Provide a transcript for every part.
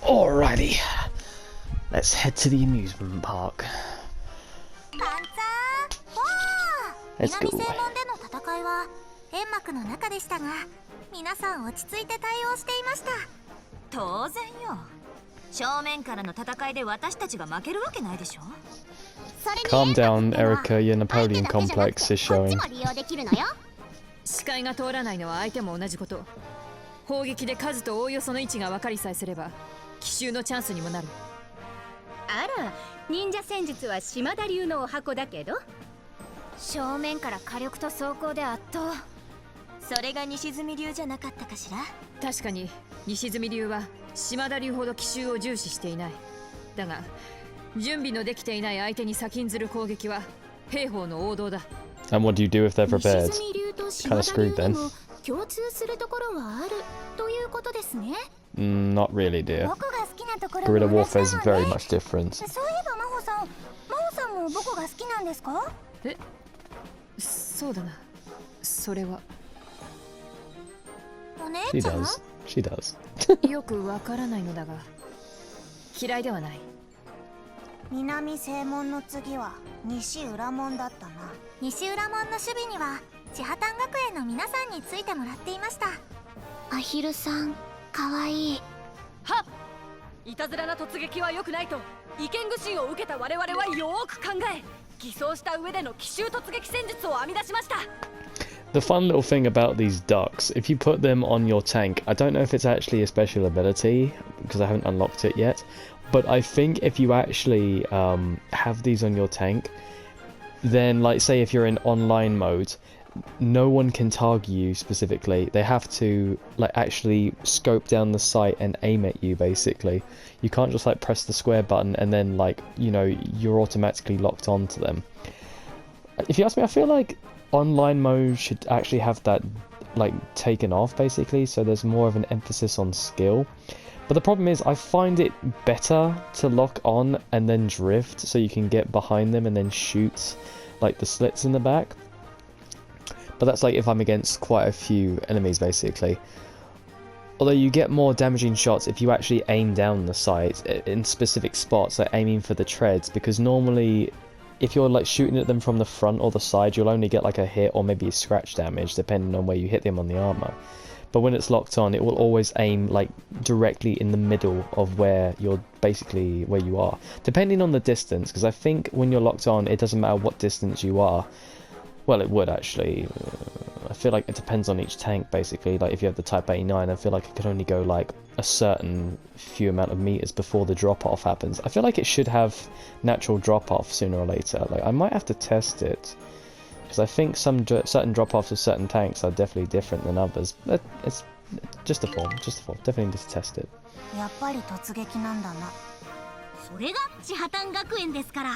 Alrighty, let's head to the amusement park. Let's go. 戦いは煙幕の中でしたが、皆さん落ち着いて対応していました。当然よ。正面からの戦いで私たちが負けるわけないでしょ。Calm down, Erica. Your Napoleon complex is showing. 視界が通らないのは相手も同じこと。砲撃で数とおおよその位置が分かりさえすれば奇襲のチャンスにもなる。あら、忍者戦術は島田流のお箱だけど、正面から火力と走行で圧倒。それが西住流じゃなかったかしら。確かに西住流は島田流ほど奇襲を重視していない。だが準備のできていない相手に先んずる攻撃は兵法の王道だ。 And what do you do if they're prepared? Kind of screwed then. 共通するところはあるということですね。Not really, dear. Guerrilla warfare is very much different. そういえば真帆さんも僕が好きなんですか？え、そうだな。それは。お姉ちゃん？ She does. よくわからないのだが、嫌いではない。南正門の次は西裏門だったな。西裏門の守備には千波丹学園の皆さんについてもらっていました。アヒルさん、かわいい。はっ、いたずらな突撃は良くないと意見具申を受けた我々はよーく考え、偽装した上での奇襲突撃戦術を編み出しました。 The fun little thing about these ducks, if you put them on your tank, I don't know if it's actually a special ability because I haven't unlocked it yet, but I think if you actually have these on your tank, then like say if you're in online mode, no one can target you specifically. They have to like actually scope down the sight and aim at you basically. You can't just like press the square button and then like, you know, you're automatically locked onto them. If you ask me, I feel like online mode should actually have that like taken off basically, so there's more of an emphasis on skill. But the problem is I find it better to lock on and then drift so you can get behind them and then shoot like the slits in the back. But that's like if I'm against quite a few enemies basically. Although you get more damaging shots if you actually aim down the sight in specific spots, like aiming for the treads, because normally if you're like shooting at them from the front or the side, you'll only get like a hit or maybe a scratch damage depending on where you hit them on the armor. But when it's locked on, it will always aim like directly in the middle of where you're basically where you are, depending on the distance, because I think when you're locked on it doesn't matter what distance you are. Well, it would actually. I feel like it depends on each tank basically. Like if you have the Type 89, I feel like it can only go like a certain few amount of meters before the drop off happens. I feel like it should have natural drop off sooner or later. Like I might have to test it, because I think some certain drop offs of certain tanks are definitely different than others. But it's just a form, Definitely just test it. やっぱり突撃なんだな。それが千波丹学園ですから。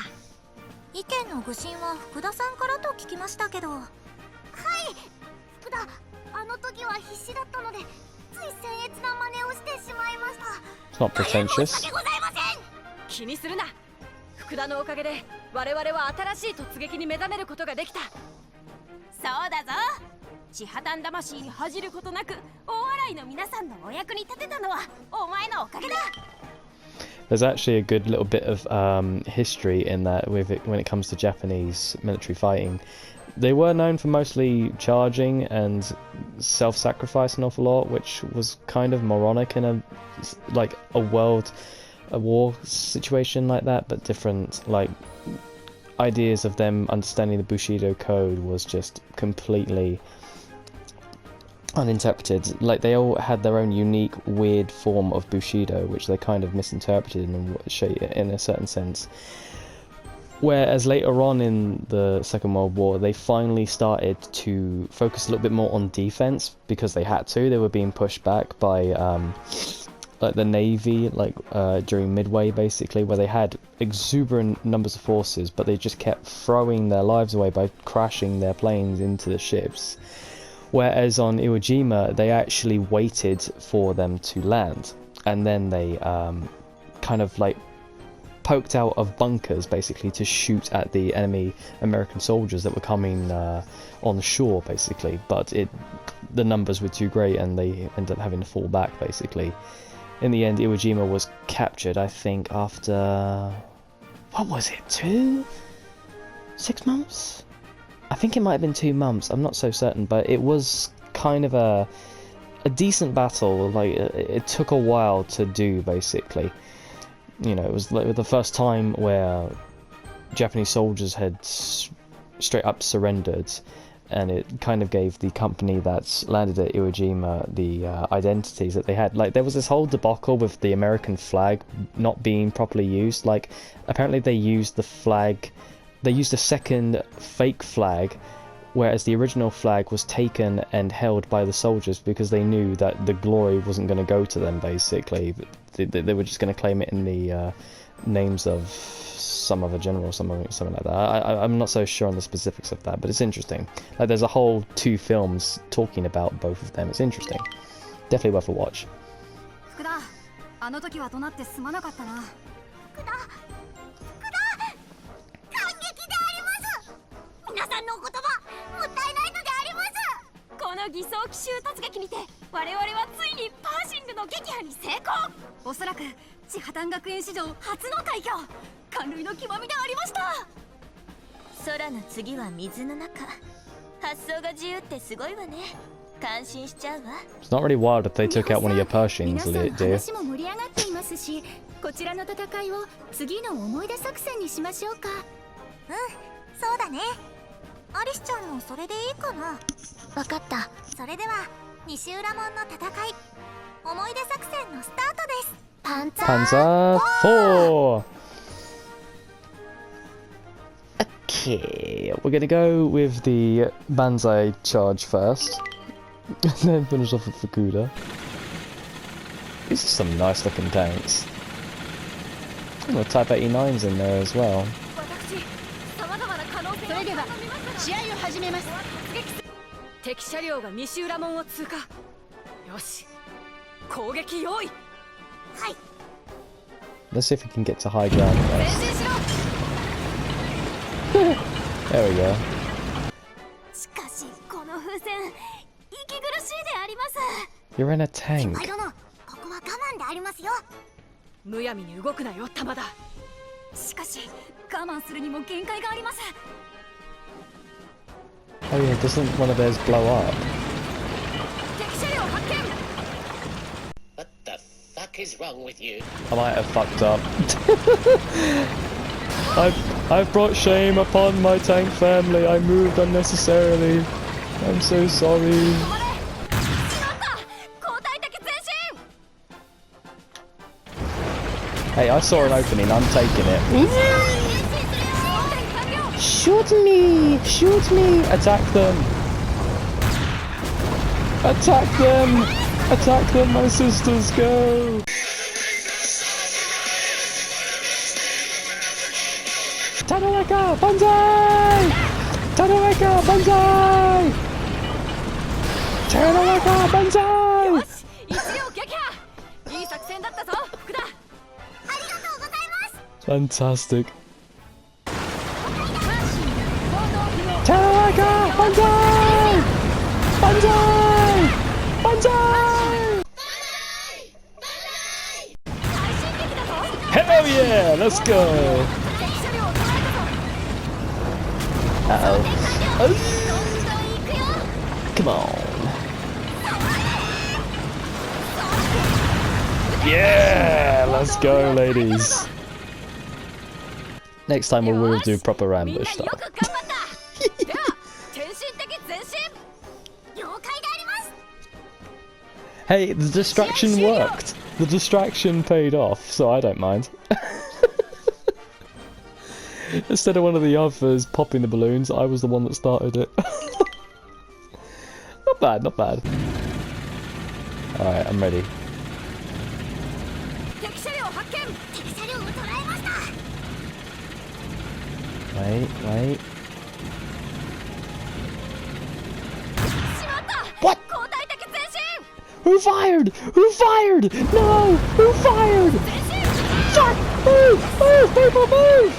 意見の具申は福田さんからと聞きましたけど。はい、福田、あの時は必死だったので、つい僭越な真似をしてしまいました。It's not pretentious. 申し訳ございません。気にするな。福田のおかげで我々は新しい突撃に目覚めることができた。そうだぞ。千波丹魂に恥じることなく大洗の皆さんのお役に立てたのはお前のおかげだ。There's actually a good little bit of history in that when it comes to Japanese military fighting. They were known for mostly charging and self-sacrifice an awful lot, which was kind of moronic in a war situation like that, but different like ideas of them understanding the Bushido code was just completely uninterpreted. Like they all had their own unique weird form of Bushido, which they kind of misinterpreted in a certain sense. Whereas later on in the Second World War, they finally started to focus a little bit more on defense because they had to. They were being pushed back by like the Navy, during Midway, basically, where they had exuberant numbers of forces, but they just kept throwing their lives away by crashing their planes into the ships. Whereas on Iwo Jima, they actually waited for them to land, and then they kind of like poked out of bunkers basically to shoot at the enemy American soldiers that were coming on shore basically, but the numbers were too great and they ended up having to fall back basically. in the end, Iwo Jima was captured, I think, after... What was it, 6 months? I think it might have been 2 months, I'm not so certain, but it was kind of a decent battle. Like, it took a while to do, basically. You know, it was like the first time where Japanese soldiers had straight up surrendered, and it kind of gave the company that landed at Iwo Jima the identities that they had. Like, there was this whole debacle with the American flag not being properly used. Like, apparently they used the flag, they used a second fake flag, whereas the original flag was taken and held by the soldiers because they knew that the glory wasn't going to go to them, basically. They were just going to claim it in the names of some other general, something like that. I'm not so sure on the specifics of that, but it's interesting. Like, there's a whole 2 films talking about both of them. It's interesting. Definitely worth a watch. 福田、あの時は怒鳴ってすまなかったな。福田、感激であります。皆さんのお言葉、もったいないのであります。この偽装奇襲突撃にて我々はついにパーシングの撃破に成功。おそらく千波丹学園史上初の快挙、感涙の極みでありました。空の次は水の中。発想が自由ってすごいわね。感心しちゃうわ。 It's not really wild if they took out one of your Pershings, 皆さん dear. 話も盛り上がっていますし、こちらの戦いを次の思い出作戦にしましょうか。そうだね。アリスちゃんもそれでいいかな。わかった。それでは西浦門の戦い、思い出作戦のスタートです。パンツァー Panzer 4! Okay, we're gonna go with the Banzai charge first, and then finish off with Fukuda. These are some nice looking tanks. And the Type 89's in there as well. それでは試合を始めます。敵車両が西浦門を通過。よし、攻撃用意。はい。 Let's see if we can get to high ground 前 first. 進しろ。 There we go. しかしこの風船、息苦しいであります。 You're in a tank. 殿、ここは我慢でありますよ。むやみに動くなよ、玉だ。しかし我慢するにも限界があります。 Oh yeah, doesn't one of theirs blow up? 敵車両発見。 What the fuck is wrong with you? I might have fucked up. I've brought shame upon my tank family. I moved unnecessarily. I'm so sorry. しまった。交代的前進。 Hey, I saw an opening. I'm taking it. Shoot me! Shoot me! Attack them! Attack them! Attack them, my sisters! Go! Tadawaka! Banzai! Tadawaka! Banzai! Tadawaka! Banzai! よし、一両撃破。いい作戦だったぞ、福田。ありがとうございます。 Fantastic. Tadawaka! Banzai! Banzai! Banzai! Hell yeah! Let's go! 敵車両を捉えたぞ。 Uh-oh. どんどん行くよ。 Come on. Yeah! Let's go, ladies. Next time we'll do proper みんな ambush よ style. く頑張った。では、転進的前進。了解であります。 Hey, the distraction worked. The distraction paid off, so I don't mind. Instead of one of the others popping the balloons, I was the one that started it. Not bad, not bad. Alright, I'm ready. 敵車両発見。敵車両を捉えました。 Wait, wait. しまった。 What? 交代的前進。 Who fired? Who fired? No! Who fired? Fuck! Move! Move! People move!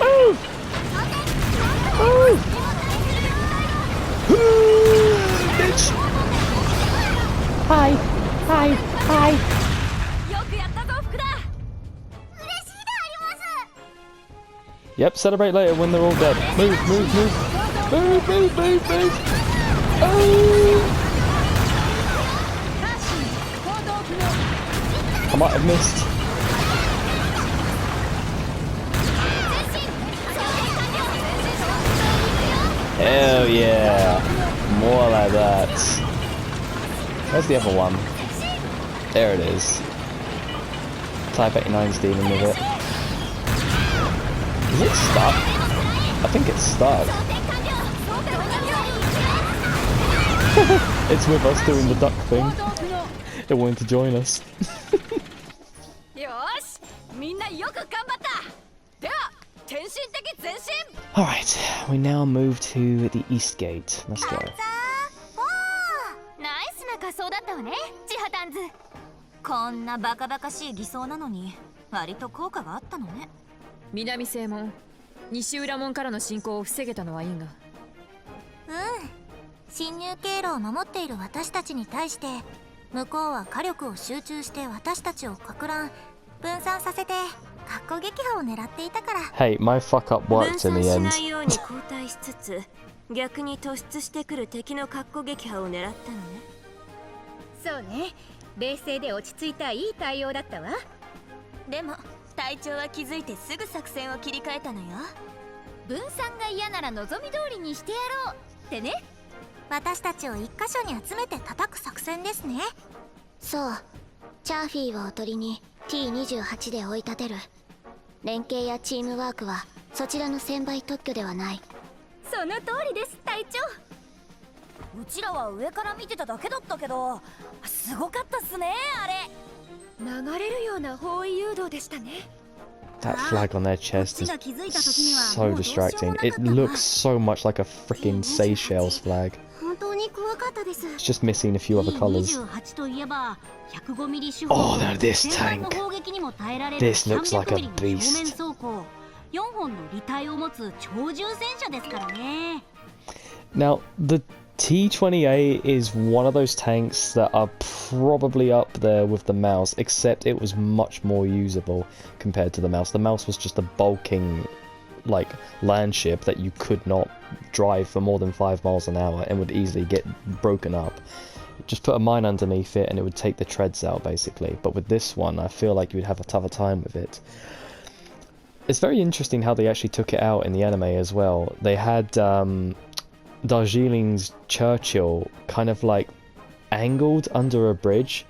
Move! Move! Bitch! Hi! Hi! Hi! Yep, celebrate later when they're all dead. Move, move, move. Move, move, move, move. Oh! I might have missed. Hell yeah. More like that. Where's the other one? There it is. Type 89's dealing with it. Is it stuck? I think it's stuck. It's with us doing the duck thing. It wanted to join us. Alright, we now move to the east gate. Let's go. ナイスな仮装だったわね、千葉タンズ。こんなバカバカしい偽装なのに割と効果があったのね。南西門、西裏門からの進行を防げたのはいいが。侵入経路を守っている私たちに対して向こうは火力を集中して私たちをか乱分散させて核撃破を狙っていたから。 Hey, my fuck up worked in the 分散し end. ないように後退しつつ逆に突出してくる敵の核撃破を狙ったのね。そうね、冷静で落ち着いたいい対応だったわ。でも隊長は気づいてすぐ作戦を切り替えたのよ。分散が嫌なら望み通りにしてやろうってね。私たちを一箇所に集めて叩く作戦ですね。そう、チャーフィーをおとりに T28 で追い立てる。連携やチームワークはそちらの専売特許ではない。その通りです、隊長。うちらは上から見てただけだったけどすごかったっすね、あれ。流れるような包囲誘導でしたね。 That flag on their chest is so distracting. It looks so much like a freaking Seychelles flag. 本当に怖かったです。 It's just missing a few other colors. Oh, now this tank. This looks like a beast. 4本の履帯を持つ超重戦車ですからね。 Now, the T28 is one of those tanks that are probably up there with the Mouse, except it was much more usable compared to the Mouse. The Mouse was just a bulking, like, land ship that you could not drive for more than 5 miles an hour and would easily get broken up. Just put a mine underneath it and it would take the treads out, basically. But with this one, I feel like you'd have a tougher time with it. It's very interesting how they actually took it out in the anime as well. They had Darjeeling's Churchill kind of like angled under a bridge,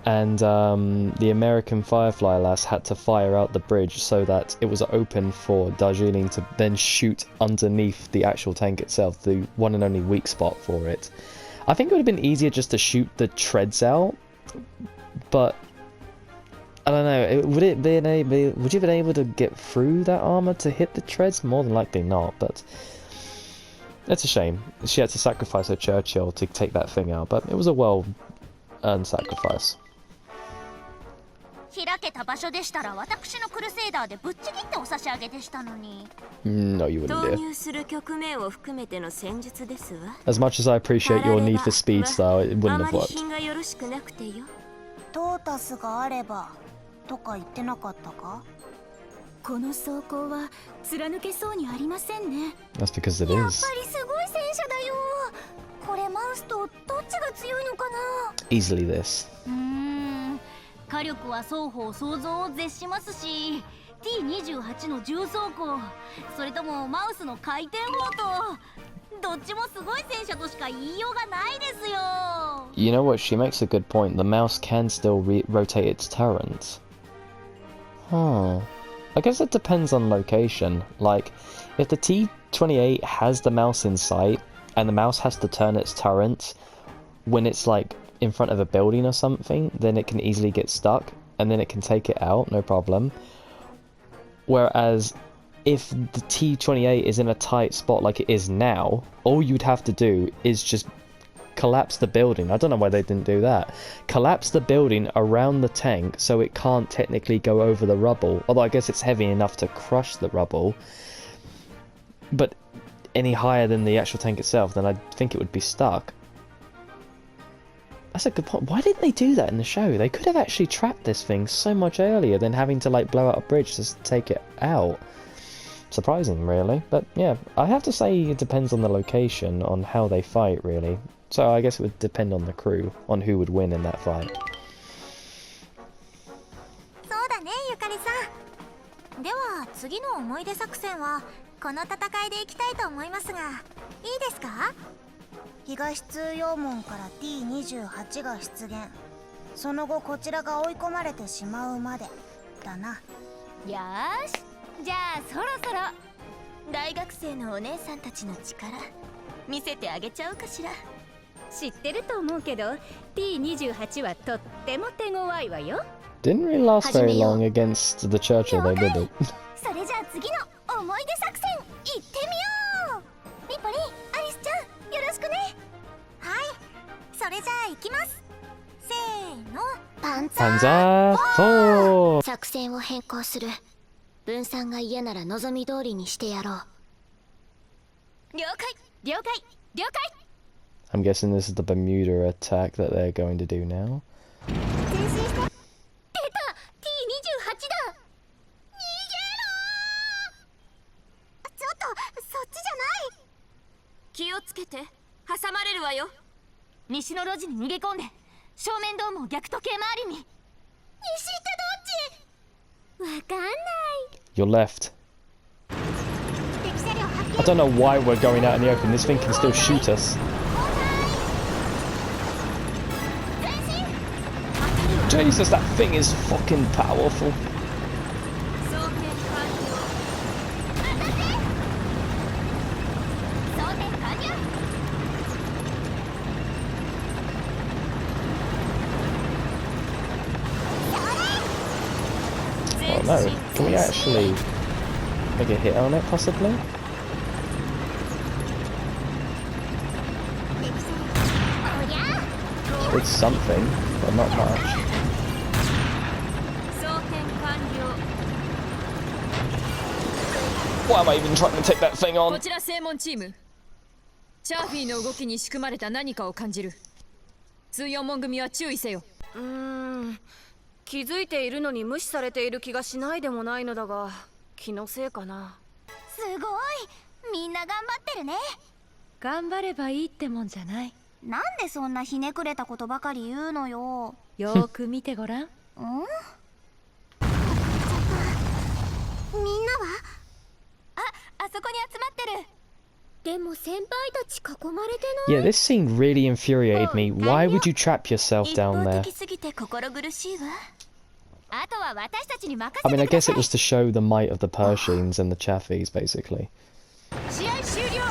and the American Firefly lass had to fire out the bridge so that it was open for Darjeeling to then shoot underneath the actual tank itself, the one and only weak spot for it. I think it would have been easier just to shoot the treads out, but I don't know. Would you have been able to get through that armor to hit the treads? More than likely not, but it's a shame. She had to sacrifice her Churchill to take that thing out, but it was a well-earned sacrifice. 開けた場所でしたら私のクルセイダーでぶっちぎってお差し上げでしたのに。 No, you wouldn't 投 do. 入する局面を含めての戦術ですわ。 As much as I appreciate your need for speed style, it あ wouldn't ま have り worked. 品がよろしくなくてよ。トータスがあればとか言ってなかったか。この走行は貫けそうにありませんね。 That's because it やっ is. ぱりすごい戦車だよ。これマウスとどっちが強いのかな。 Easily this. 火力は双方想像を絶しますし T28 の重装甲、それともマウスの回転砲とどっちもすごい戦車としか言いようがないですよ。 You know what? She makes a good point. The mouse can still rotate its turrets. Huh. I guess it depends on location. Like, if the T28 has the mouse in sight, and the mouse has to turn its turrets when it's like in front of a building or something, then it can easily get stuck, and then it can take it out, no problem. Whereas, if the T28 is in a tight spot like it is now, all you'd have to do is just collapse the building. I don't know why they didn't do that. Collapse the building around the tank so it can't technically go over the rubble. Although I guess it's heavy enough to crush the rubble. But any higher than the actual tank itself, then I think it would be stuck. That's a good point. Why didn't they do that in the show? They could have actually trapped this thing so much earlier than having to like blow out a bridge to take it out. surprising, really. But yeah, I have to say it depends on the location, on how they fight, really. So I guess it would depend on the crew, on who would win in that fight. そうだね、ゆかりさん。では次の思い出作戦はこの戦いでいきたいと思いますが、いいですか？東通陽門から T28 が出現。その後こちらが追い込まれてしまうまでだな。よーし、じゃあそろそろ大学生のお姉さんたちの力見せてあげちゃおうかしら。知ってると思うけど T28 はとっても手強いわよ。 Didn't really last very long against the Churchill, they did it. それじゃあ次の思い出作戦いってみよう。ミポリン、アリスちゃん、よろしくね。はい、それじゃあ行きます。せーの、パンツァー Panzer 4! 作戦を変更する。分散が嫌なら望み通りにしてやろう。了解了解了解。 I'm guessing this is the Bermuda attack that they're going to do now. 前進して。出た T28 だ。逃げろー。ちょっとそっちじゃない。気をつけて、挟まれるわよ。西の路地に逃げ込んで正面ドームを逆時計回りに。西ってどっち？わかんない。 You're left. 敵車両発見。 I don't know why we're going out in the open. This thing can still shoot us. Jesus, that thing is fucking powerful. 装填完了。装填完了。 Oh no, can we actually make a hit on it, possibly? It's something, but not much. 装填完了。 Why am I even trying to take that thing こ on? ちら正門チーム。チャーフィーの動きに仕組まれた何かを感じる。通四門組は注意せよ。気づいているのに無視されている気がしないでもないのだが、気のせいかな。すごい、みんな頑張ってるね。頑張ればいいってもんじゃない。なんでそんなひねくれたことばかり言うのよ。よーく見てごらん。みんなは？あそこに集まってる。でも先輩たち囲まれてない。 Yeah, this scene really infuriated me. Why would you trap yourself 一 down 方 there? 的すぎて心苦しいわ。あとは私たちに任 I せ mean, I てくだ guess さ it い。 was to show the might of the Pershings and the Chaffies, basically. 試合終了。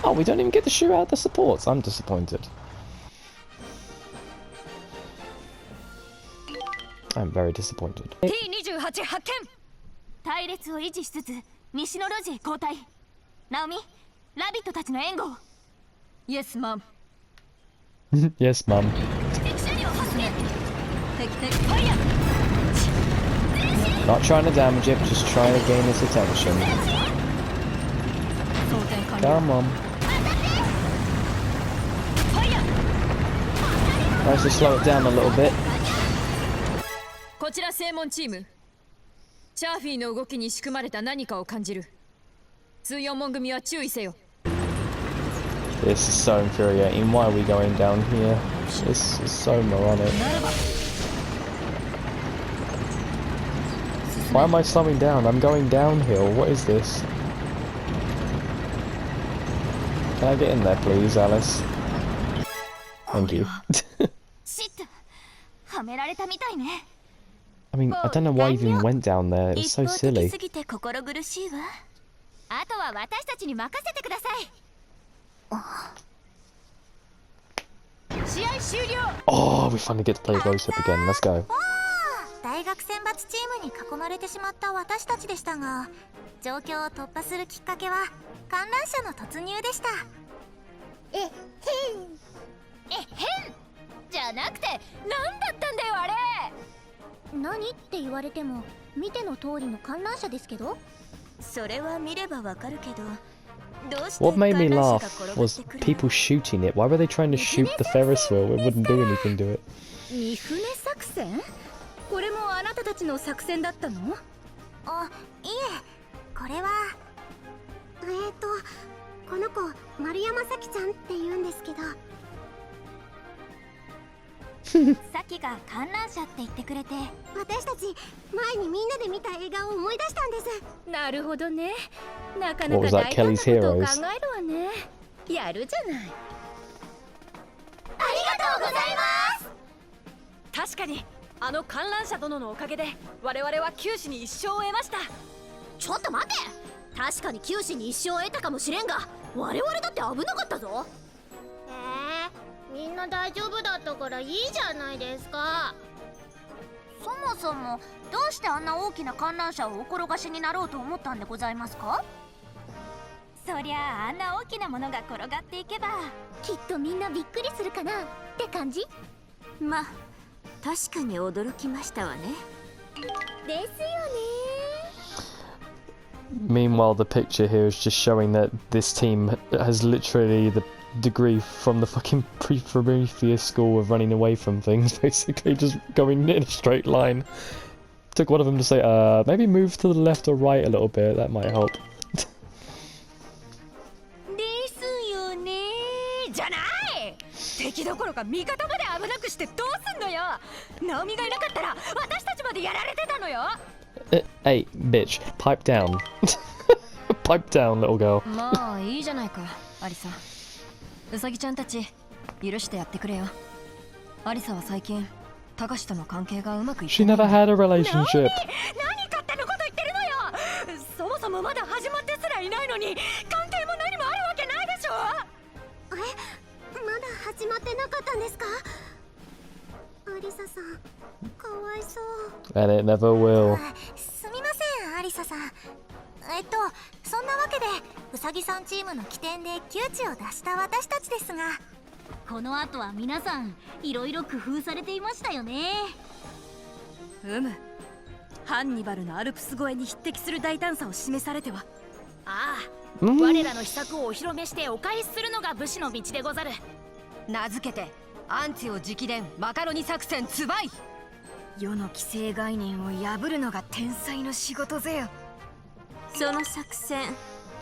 Oh, we don't even get to shoot out the supports. I'm disappointed. I'm very disappointed. T28 発見。隊列を維持しつつ西の路地へ後退。ナオミ、ラビットたちの援護を。イエスマン。 Yes, Mum. 敵車両発見。敵ファイヤー。 Not trying to damage it, just trying to gain its attention. 装填完了。 Come on. ファイヤー。 Nice to slow it down a little bit. こちら正門チーム。チャーフィーの動きに仕組まれた何かを感じる。通四門組は注意せよ。 This is so infuriating. Why are we going down here? This is so moronic. Why am I slowing down? I'm going downhill. What is this? Can I get in there, please, Alice? Thank you. シット。はめられたみたいね。 I mean, I don't know why I even went down there. It's 一 so 方的 silly. すぎて心苦しいわ。あとは私たちに任せてください。試合終了。 Oh, we finally get to play close up again. Let's go. 大学選抜チームに囲まれてしまった私たちでしたが、状況を突破するきっかけは観覧車の突入でした。えへんじゃなくて何だったんだよあれ。何って言われても見ての通りの観覧車ですけど。それは見ればわかるけど、どうして What made me 観覧 laugh 車が転がっ was てくるの？ people shooting it. Why were they trying to shoot the Ferris wheel? It wouldn't do anything to it. 二船作戦？これもあなたたちの作戦だったの？あ、いえ、これはこの子丸山咲ちゃんって言うんですけどさきが観覧車って言ってくれて、私たち前にみんなで見た映画を思い出したんです。なるほどね。なかな What か was that, 大胆な Kelly's ことを考 Heroes? えるわね。やるじゃない。ありがとうございます。確かにあの観覧車殿のおかげで我々は九死に一生を得ました。ちょっと待て、確かに九死に一生を得たかもしれんが、我々だって危なかったぞ。みんな大丈夫だったからいいじゃないですか。そもそもどうしてあんな大きな観覧車をお転がしになろうと思ったんでございますか？そりゃあんな大きなものが転がっていけばきっとみんなびっくりするかなって感じ。まあ確かに驚きましたわね。ですよね。 Meanwhile, the picture here is just showing that this team has literally the degree from the fucking Prometheus school of running away from things, basically just going in a straight line. Took one of them to say, maybe move to the left or right a little bit, that might help. ですよね。じゃない。敵どころか味方まで危なくしてどうすんのよ。ナオミがいなかったら私たちまでやられてたのよ。Hey, bitch, pipe down. Pipe down, little girl. まあいいじゃないか、アリサ。ウサギちゃんたち許してやってくれよ。アリサは最近タカシとの関係がうまくいって She ない。 never had a relationship. 何勝手なこと言ってるのよ。そもそもまだ始まってすらいないのに関係も何もあるわけないでしょ。まだ始まってなかったんですか？アリサさん、かわいそう。 And it never will. すみません、アリサさん。そんなわけでウサギさんチームの起点で窮地を脱した私たちですが、この後は皆さんいろいろ工夫されていましたよね。ハンニバルのアルプス越えに匹敵する大胆さを示されては。ああ、我らの秘策をお披露目してお返しするのが武士の道でござる。名付けてアンチオ直伝マカロニ作戦ツバイ。世の既成概念を破るのが天才の仕事ぜよ。その作戦、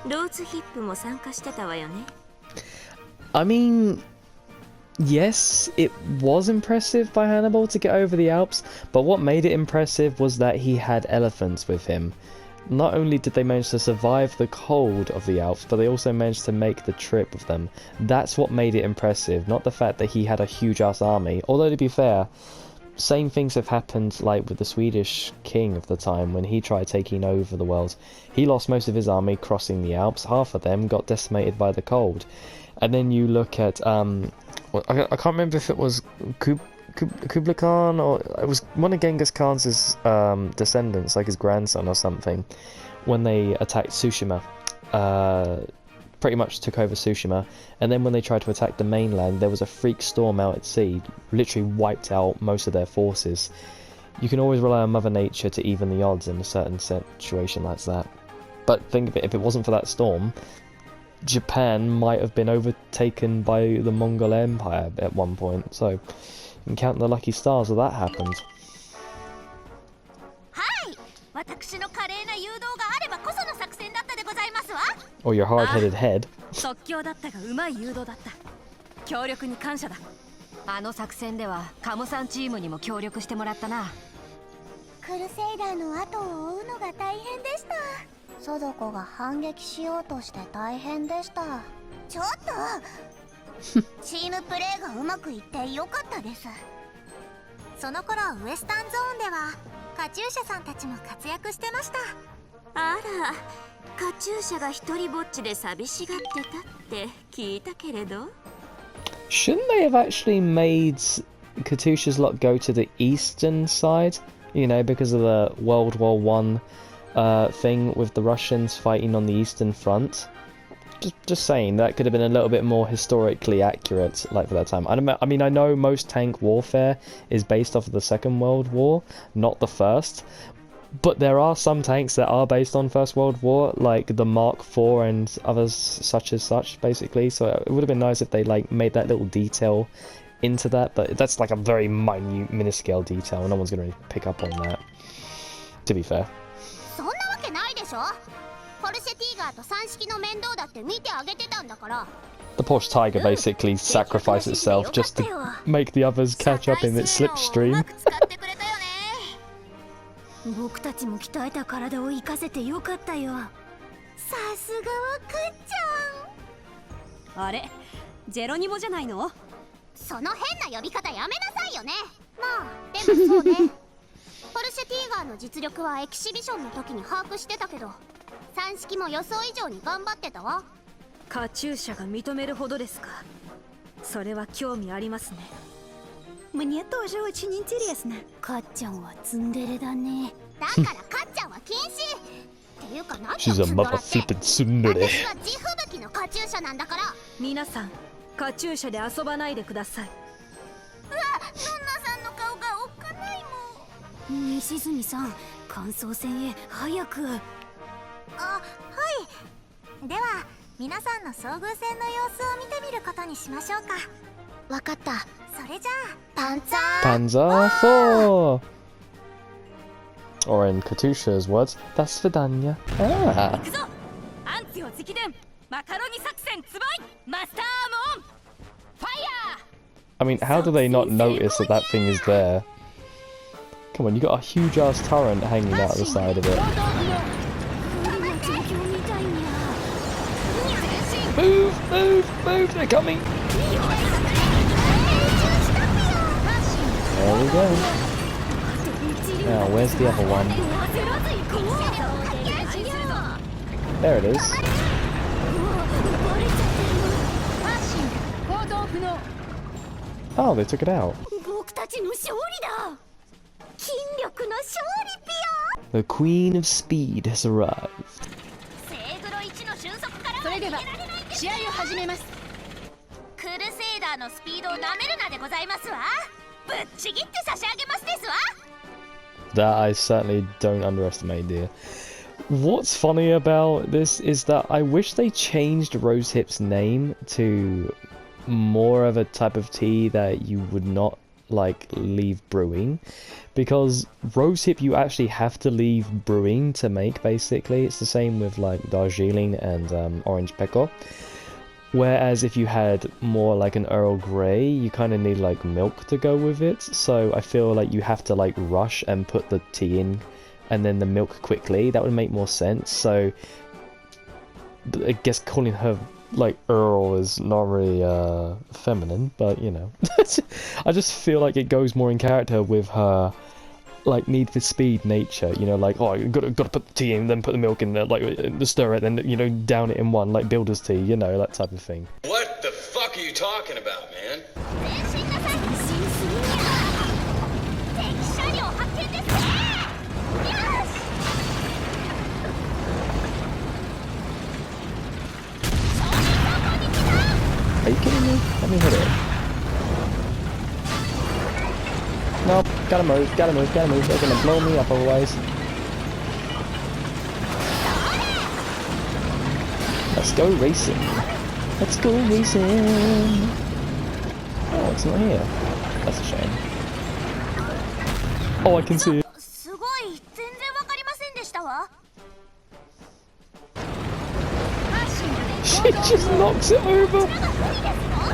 ローズヒップも参加してたわよね。I mean, yes, it was impressive by Hannibal to get over the Alps, but what made it impressive was that he had elephants with him. Not only did they manage to survive the cold of the Alps, but they also managed to make the trip with them. That's what made it impressive, not the fact that he had a huge-ass army. Although, to be fair, same things have happened like with the Swedish king of the time when he tried taking over the world. He lost most of his army crossing the Alps, half of them got decimated by the cold. And then you look at, I can't remember if it was Kublai Khan or it was one of Genghis Khan's descendants, like his grandson or something, when they attacked Tsushima. Pretty much took over Tsushima, and then when they tried to attack the mainland, there was a freak storm out at sea, literally wiped out most of their forces. You can always rely on Mother Nature to even the odds in a certain situation like that. But think of it, if it wasn't for that storm, Japan might have been overtaken by the Mongol Empire at one point, so you can count the lucky stars that that happened. 私の華麗な誘導があればこその作戦だったでございますわ。 Or your hard-headed head. 即興だったがうまい誘導だった。協力に感謝だ。あの作戦ではカモさんチームにも協力してもらったな。クルセイダーの後を追うのが大変でした。ソドコが反撃しようとして大変でした。ちょっとチームプレーがうまくいってよかったです。その頃ウエスタンゾーンではカチューシャさんたちも活躍してました。あら、カチューシャが一人ぼっちで寂しがってたって聞いたけれど。 Shouldn't they have actually made Katusha's lot go to the eastern side? You know, because of the World War One thing with the Russians fighting on the Eastern Front. Just saying, that could have been a little bit more historically accurate, like for that time. I mean, I know most tank warfare is based off of the Second World War, not the First. But there are some tanks that are based on First World War, like the Mark IV and others such as such, basically. So it would have been nice if they like made that little detail into that, but that's like a very minute, minuscale detail. No one's going to pick up on that, to be fair. そんなわけないでしょ。ポルシェティガーと3式の面倒だって見てあげてたんだから。 The Porsche Tiger basically sacrificed itself just to make the others catch up in its slipstream. 僕たちも鍛えた体を生かせてよかったよ。さすがはくっちゃん。あれジェロニモじゃないの？その変な呼び方やめなさいよね。まあでもそうね。ポルシェティガーの実力はエキシビションの時に把握してたけど、3式も予想以上に頑張ってたわ。カチューシャが認めるほどですか。それは興味ありますね。Мне тоже очень интересно. かっちゃんはツンデレだね。だからかっちゃんは禁止。っていうか何を She's a ツンドラ mother って。 flippin' tsundere. 私は地吹雪のカチューシャなんだから。皆さんカチューシャで遊ばないでください。うわ、どんなさんの顔がおっかないもん。西住さん、感想戦へ早く。あ、はい。では皆さんの遭遇戦の様子を見てみることにしましょうか。わかった。それじゃあパンツァー Panzer 4! Or in Katusha's words, that's Vidania. Ah. 行くぞ。アンツヨ直伝マカロニ作戦つばいマスターアームオンファイヤー。 I mean, how do they not notice that that thing is there? Come on, you got a huge ass turret hanging out of the side of it. Move, move, move, they're coming! There we go. Now, where's the other one? There it is. Oh, they took it out. 僕たちの勝利だ。筋力の勝利ピア。 The Queen of Speed has arrived. それでは試合を始めます。クルセイダーのスピードをなめるなでございますわ。ぶっちぎって差し上げますですわ。 That I certainly don't underestimate, dear. What's funny about this is that I wish they changed Rosehip's name to more of a type of tea that you would not like leave brewing, because Rosehip you actually have to leave brewing to make. Basically, it's the same with like Darjeeling and Orange Pekoe. Whereas if you had more like an Earl Grey, you kind of need like milk to go with it. So I feel like you have to like rush and put the tea in and then the milk quickly. That would make more sense. So I guess calling her like Earl is not really feminine, but you know. I just feel like it goes more in character with her like Need for Speed nature, you know, like, oh, you gotta put the tea in, then put the milk in there, like stir it, then, you know, down it in one, like builder's tea, you know, that type of thing. What the fuck are you talking about, man? Are you kidding me? Let me hit it. Nope, gotta move, gotta move, gotta move. They're gonna blow me up otherwise. Let's go racing. Let's go racing. Oh, it's not here. That's a shame. Oh, I can see it. すごい、全然わかりませんでしたわ。 She just knocks it over.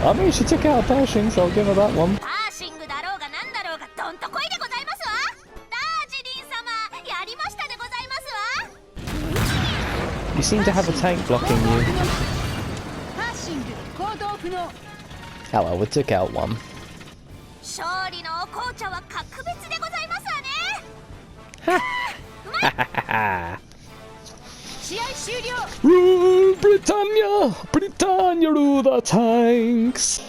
I mean, she took out a Pershing, so I'll give her that one. パーシングだろうがなんだろうがどんとこいでございますわ。ダージリン様、やりましたでございますわ。 You seem to have a tank blocking you. Oh well, we took out one. 勝利の紅茶は格別でございますわね。試合終了。 Rule Britannia! Britannia rule the tanks!